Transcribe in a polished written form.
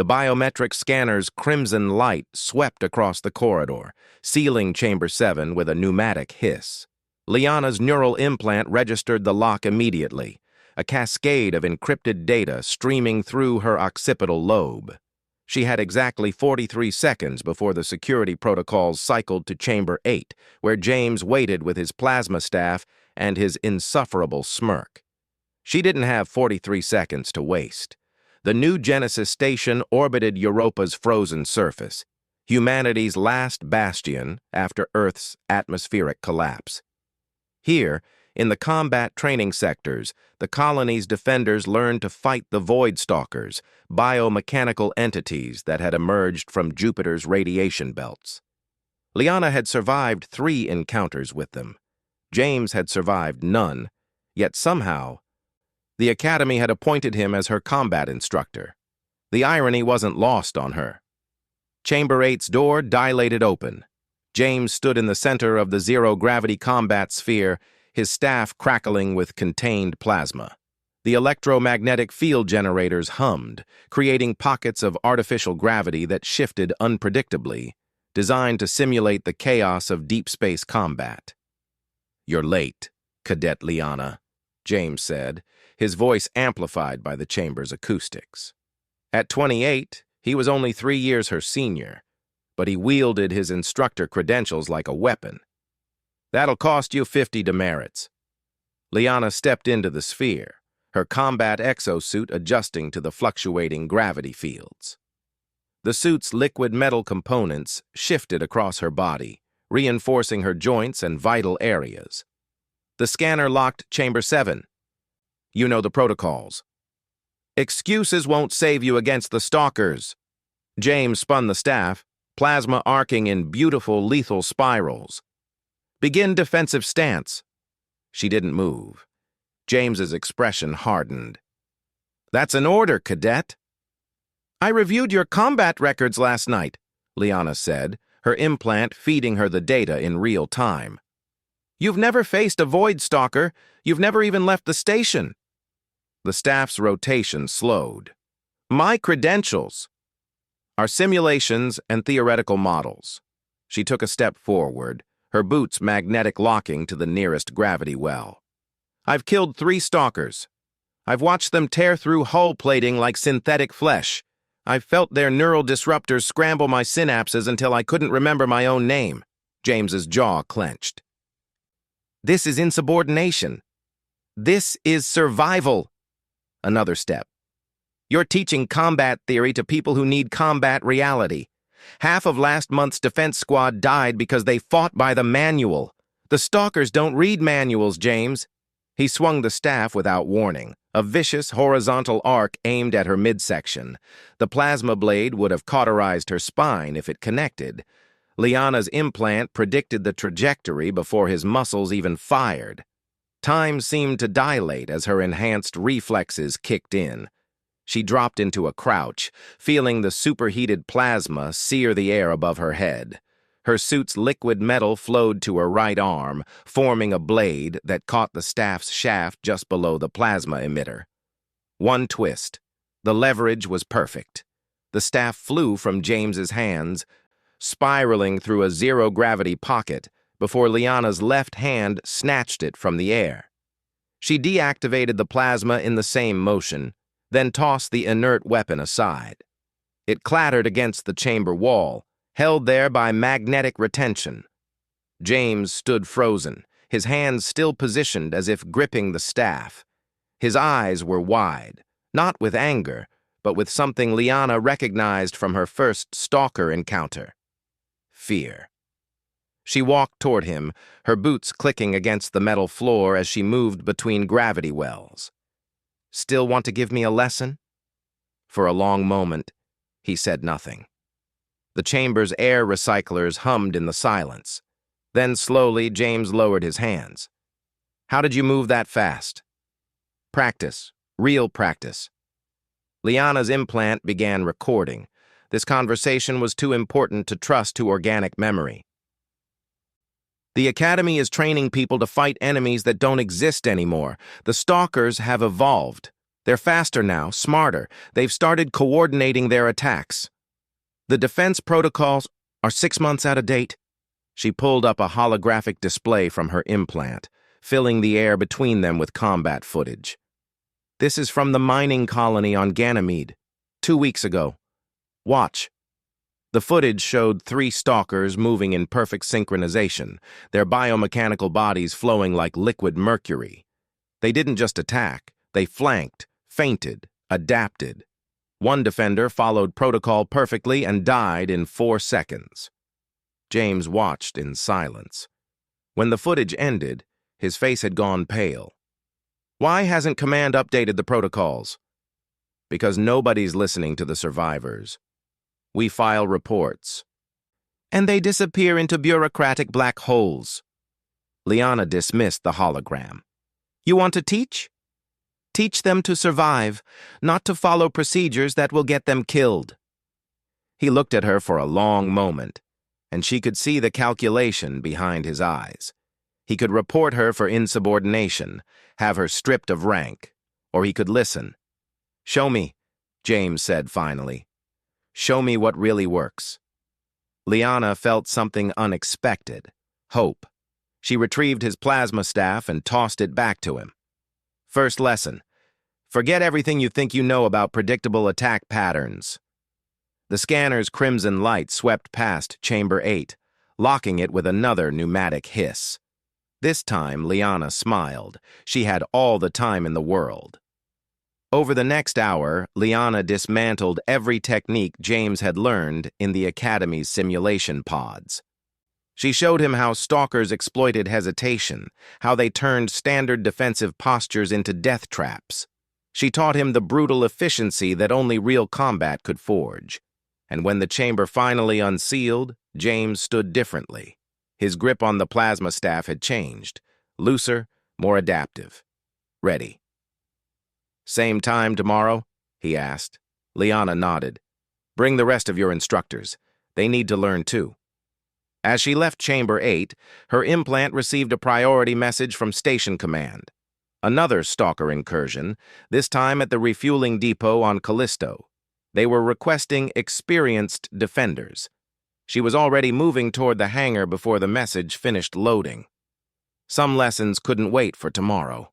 The biometric scanner's crimson light swept across the corridor, sealing Chamber 7 with a pneumatic hiss. Liana's neural implant registered the lock immediately, a cascade of encrypted data streaming through her occipital lobe. She had exactly 43 seconds before the security protocols cycled to Chamber 8, where James waited with his plasma staff and his insufferable smirk. She didn't have 43 seconds to waste. The new Genesis station orbited Europa's frozen surface, humanity's last bastion after Earth's atmospheric collapse. Here, in the combat training sectors, the colony's defenders learned to fight the Void Stalkers, biomechanical entities that had emerged from Jupiter's radiation belts. Liana had survived 3 encounters with them. James had survived none, yet somehow, the Academy had appointed him as her combat instructor. The irony wasn't lost on her. Chamber 8's door dilated open. James stood in the center of the zero-gravity combat sphere, his staff crackling with contained plasma. The electromagnetic field generators hummed, creating pockets of artificial gravity that shifted unpredictably, designed to simulate the chaos of deep space combat. "You're late, Cadet Liana," James said, his voice amplified by the chamber's acoustics. At 28, he was only 3 years her senior, but he wielded his instructor credentials like a weapon. "That'll cost you 50 demerits." Liana stepped into the sphere, her combat exosuit adjusting to the fluctuating gravity fields. The suit's liquid metal components shifted across her body, reinforcing her joints and vital areas. The scanner locked Chamber 7. "You know the protocols." "Excuses won't save you against the stalkers." James spun the staff, plasma arcing in beautiful lethal spirals. "Begin defensive stance." She didn't move. James's expression hardened. "That's an order, Cadet." "I reviewed your combat records last night," Liana said, her implant feeding her the data in real time. "You've never faced a Void Stalker. You've never even left the station." The staff's rotation slowed. "My credentials are simulations and theoretical models." She took a step forward, her boots magnetic locking to the nearest gravity well. "I've killed 3 stalkers. I've watched them tear through hull plating like synthetic flesh. I've felt their neural disruptors scramble my synapses until I couldn't remember my own name." James's jaw clenched. "This is insubordination. This is survival." Another step. "You're teaching combat theory to people who need combat reality. Half of last month's defense squad died because they fought by the manual. The stalkers don't read manuals, James." He swung the staff without warning, a vicious horizontal arc aimed at her midsection. The plasma blade would have cauterized her spine if it connected. Liana's implant predicted the trajectory before his muscles even fired. Time seemed to dilate as her enhanced reflexes kicked in. She dropped into a crouch, feeling the superheated plasma sear the air above her head. Her suit's liquid metal flowed to her right arm, forming a blade that caught the staff's shaft just below the plasma emitter. One twist. The leverage was perfect. The staff flew from James's hands, spiraling through a zero-gravity pocket before Liana's left hand snatched it from the air. She deactivated the plasma in the same motion, then tossed the inert weapon aside. It clattered against the chamber wall, held there by magnetic retention. James stood frozen, his hands still positioned as if gripping the staff. His eyes were wide, not with anger, but with something Liana recognized from her first stalker encounter: fear. She walked toward him, her boots clicking against the metal floor as she moved between gravity wells. "Still want to give me a lesson?" For a long moment, he said nothing. The chamber's air recyclers hummed in the silence. Then slowly, James lowered his hands. "How did you move that fast?" "Practice. Real practice." Liana's implant began recording. This conversation was too important to trust to organic memory. "The Academy is training people to fight enemies that don't exist anymore. The stalkers have evolved." They're faster now, smarter. They've started coordinating their attacks. The defense protocols are 6 months out of date. She pulled up a holographic display from her implant, filling the air between them with combat footage. This is from the mining colony on Ganymede, 2 weeks ago. Watch. The footage showed 3 stalkers moving in perfect synchronization, their biomechanical bodies flowing like liquid mercury. They didn't just attack, they flanked, feinted, adapted. One defender followed protocol perfectly and died in 4 seconds. James watched in silence. When the footage ended, his face had gone pale. Why hasn't Command updated the protocols? Because nobody's listening to the survivors. We file reports. And they disappear into bureaucratic black holes. Liana dismissed the hologram. You want to teach? Teach them to survive, not to follow procedures that will get them killed. He looked at her for a long moment, and she could see the calculation behind his eyes. He could report her for insubordination, have her stripped of rank, or he could listen. Show me, James said finally. Show me what really works. Liana felt something unexpected, hope. She retrieved his plasma staff and tossed it back to him. First lesson. Forget everything you think you know about predictable attack patterns. The scanner's crimson light swept past Chamber 8, locking it with another pneumatic hiss. This time, Liana smiled. She had all the time in the world. Over the next hour, Liana dismantled every technique James had learned in the Academy's simulation pods. She showed him how stalkers exploited hesitation, how they turned standard defensive postures into death traps. She taught him the brutal efficiency that only real combat could forge. And when the chamber finally unsealed, James stood differently. His grip on the plasma staff had changed, looser, more adaptive. Ready. Same time tomorrow? He asked. Liana nodded. Bring the rest of your instructors. They need to learn too. As she left Chamber 8, her implant received a priority message from Station Command. Another stalker incursion, this time at the refueling depot on Callisto. They were requesting experienced defenders. She was already moving toward the hangar before the message finished loading. Some lessons couldn't wait for tomorrow.